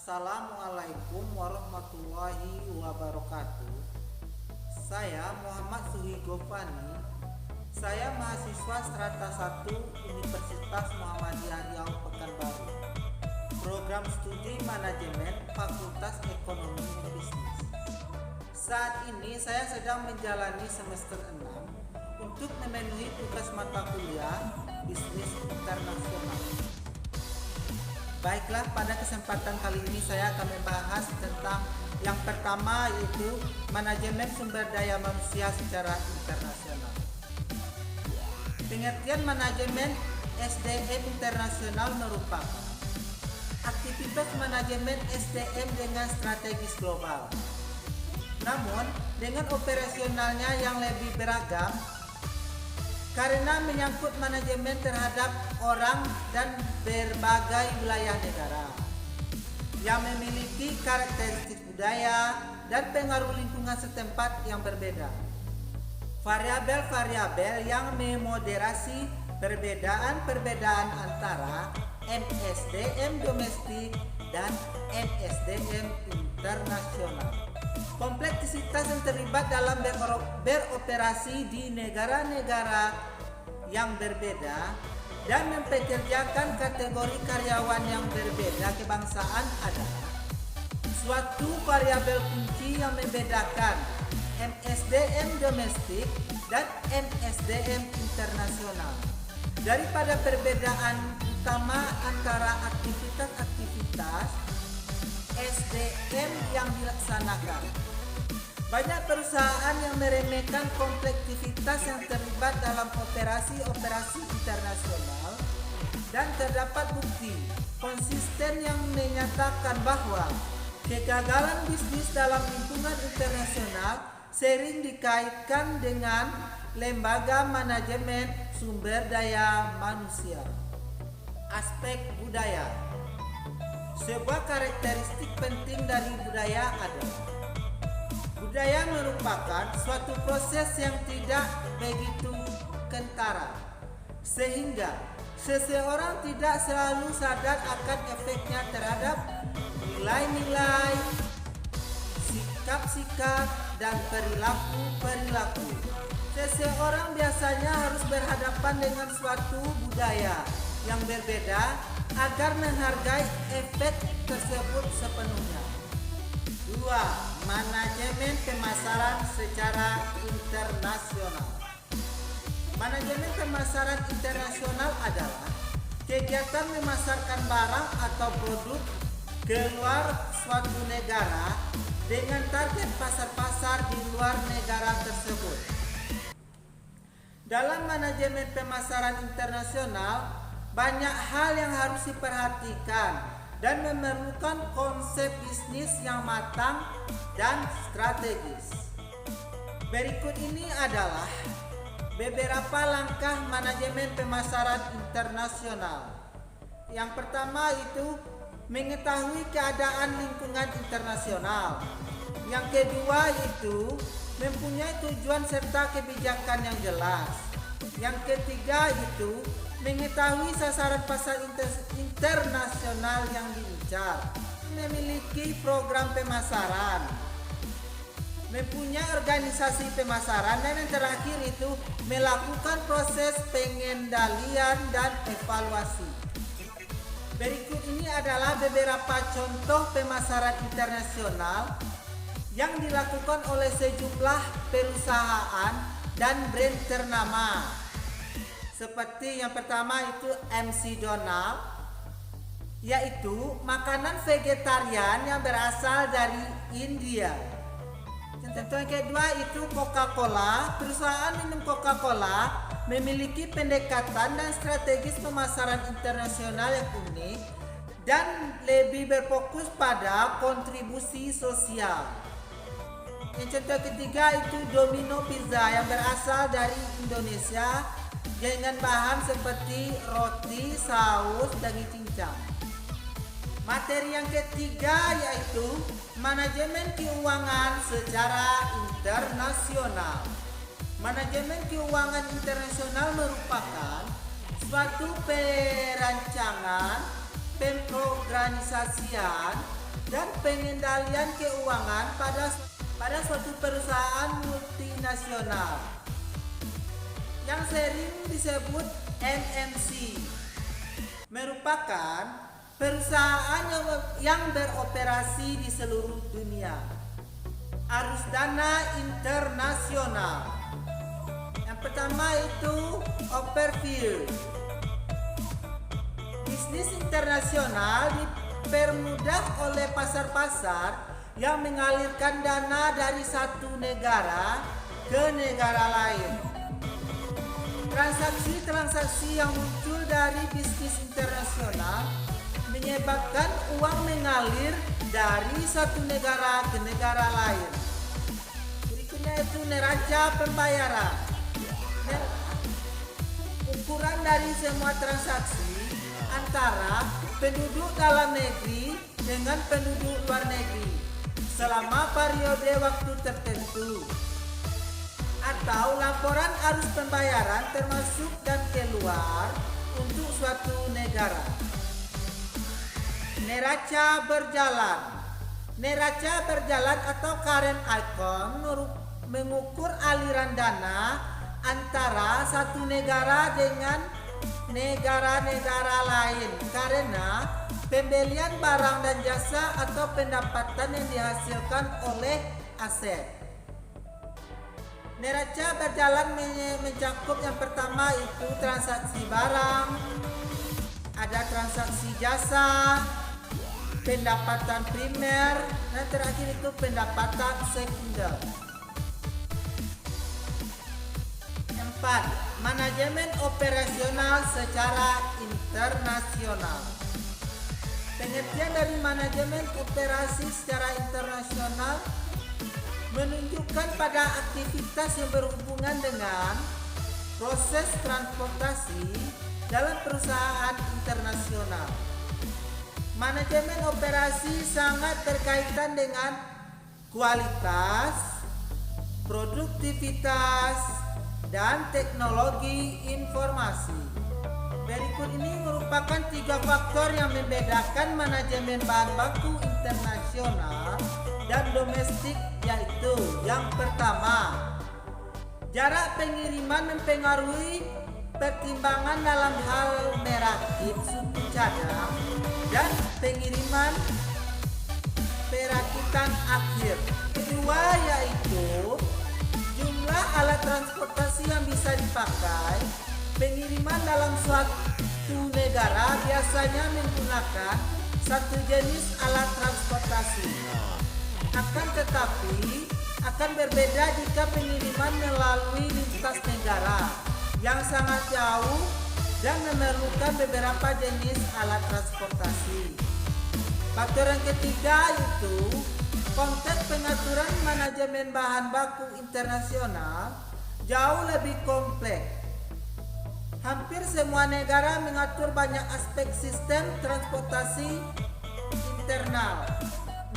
Assalamualaikum warahmatullahi wabarakatuh. Saya Muhammad Suhi Gofani. Saya mahasiswa strata 1 Universitas Muhammadiyah Riau Pekanbaru. Program studi manajemen Fakultas Ekonomi dan Bisnis. Saat ini saya sedang menjalani semester 6 untuk memenuhi tugas mata kuliah Bisnis Internasional. Baiklah, pada kesempatan kali ini saya akan membahas tentang yang pertama, yaitu manajemen sumber daya manusia secara internasional. Pengertian manajemen SDM internasional merupakan aktivitas manajemen SDM dengan strategis global. Namun, dengan operasionalnya yang lebih beragam, karena menyangkut manajemen terhadap orang dan berbagai wilayah negara yang memiliki karakteristik budaya dan pengaruh lingkungan setempat yang berbeda. Variabel-variabel yang memoderasi perbedaan-perbedaan antara MSDM domestik dan MSDM internasional. Kompleksitas yang terlibat dalam beroperasi di negara-negara yang berbeda dan mempekerjakan kategori karyawan yang berbeda kebangsaan adalah suatu variabel kunci yang membedakan MSDM domestik dan MSDM internasional. Daripada perbedaan utama antara aktivitas-aktivitas SDM yang dilaksanakan. Banyak perusahaan yang meremehkan kompleksitas yang terlibat dalam operasi-operasi internasional, dan terdapat bukti konsisten yang menyatakan bahwa kegagalan bisnis dalam lingkungan internasional sering dikaitkan dengan lembaga manajemen sumber daya manusia. Aspek budaya. Sebuah karakteristik penting dari budaya adalah budaya merupakan suatu proses yang tidak begitu kentara, sehingga seseorang tidak selalu sadar akan efeknya terhadap nilai-nilai, sikap-sikap, dan perilaku-perilaku. Seseorang biasanya harus berhadapan dengan suatu budaya yang berbeda agar menghargai efek tersebut sepenuhnya. 2. Manajemen pemasaran secara internasional. Manajemen pemasaran internasional adalah kegiatan memasarkan barang atau produk keluar suatu negara dengan target pasar-pasar di luar negara tersebut. Dalam manajemen pemasaran internasional, banyak hal yang harus diperhatikan dan memerlukan konsep bisnis yang matang dan strategis. Berikut ini adalah beberapa langkah manajemen pemasaran internasional. Yang pertama itu mengetahui keadaan lingkungan internasional. Yang kedua itu mempunyai tujuan serta kebijakan yang jelas. Yang ketiga itu mengetahui sasaran pasar internasional yang diincar, memiliki program pemasaran, mempunyai organisasi pemasaran, dan yang terakhir itu melakukan proses pengendalian dan evaluasi. Berikut ini adalah beberapa contoh pemasaran internasional yang dilakukan oleh sejumlah perusahaan dan brand ternama. Seperti yang pertama itu McDonald, yaitu makanan vegetarian yang berasal dari India. Contoh yang kedua itu Coca-Cola. Perusahaan minum Coca-Cola memiliki pendekatan dan strategis pemasaran internasional yang unik dan lebih berfokus pada kontribusi sosial. Yang contoh ketiga itu Domino Pizza yang berasal dari Indonesia dengan bahan seperti roti, saus, daging cincang. Materi yang ketiga yaitu manajemen keuangan secara internasional. Manajemen keuangan internasional merupakan suatu perancangan, pemorganisasian, dan pengendalian keuangan pada suatu perusahaan multinasional yang sering disebut MNC, merupakan perusahaan yang beroperasi di seluruh dunia. Arus dana internasional. Yang pertama itu overview. Bisnis internasional dipermudah oleh pasar-pasar yang mengalirkan dana dari satu negara ke negara lain. Transaksi-transaksi yang muncul dari bisnis internasional menyebabkan uang mengalir dari satu negara ke negara lain. Berikutnya itu neraca pembayaran. Ukuran dari semua transaksi antara penduduk dalam negeri dengan penduduk luar negeri selama periode waktu tertentu, atau laporan arus pembayaran termasuk dan keluar untuk suatu negara. Neraca berjalan. Neraca berjalan atau current account mengukur aliran dana antara satu negara dengan negara-negara lain karena pembelian barang dan jasa atau pendapatan yang dihasilkan oleh aset. Neraca berjalan mencakup yang pertama itu transaksi barang, ada transaksi jasa, pendapatan primer, dan terakhir itu pendapatan sekunder. 4. Manajemen operasional secara internasional. Pengertian dari manajemen operasi secara internasional menunjukkan pada aktivitas yang berhubungan dengan proses transportasi dalam perusahaan internasional. Manajemen operasi sangat berkaitan dengan kualitas, produktivitas, dan teknologi informasi. Berikut ini merupakan 3 faktor yang membedakan manajemen bahan baku internasional dan domestik, yaitu yang pertama, jarak pengiriman mempengaruhi pertimbangan dalam hal merakit suku cadang dan pengiriman perakitan akhir. Kedua yaitu jumlah alat transportasi yang bisa dipakai. Pengiriman dalam suatu negara biasanya menggunakan satu jenis alat transportasi. Akan tetapi akan berbeda jika pengiriman melalui lintas negara yang sangat jauh dan memerlukan beberapa jenis alat transportasi. Faktor yang ketiga itu konteks pengaturan manajemen bahan baku internasional jauh lebih kompleks. Hampir semua negara mengatur banyak aspek sistem transportasi internal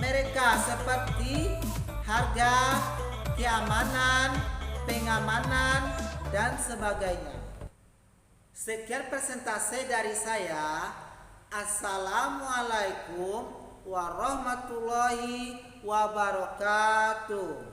mereka seperti harga, keamanan, pengamanan, dan sebagainya. Sekian presentasi dari saya. Assalamualaikum warahmatullahi wabarakatuh.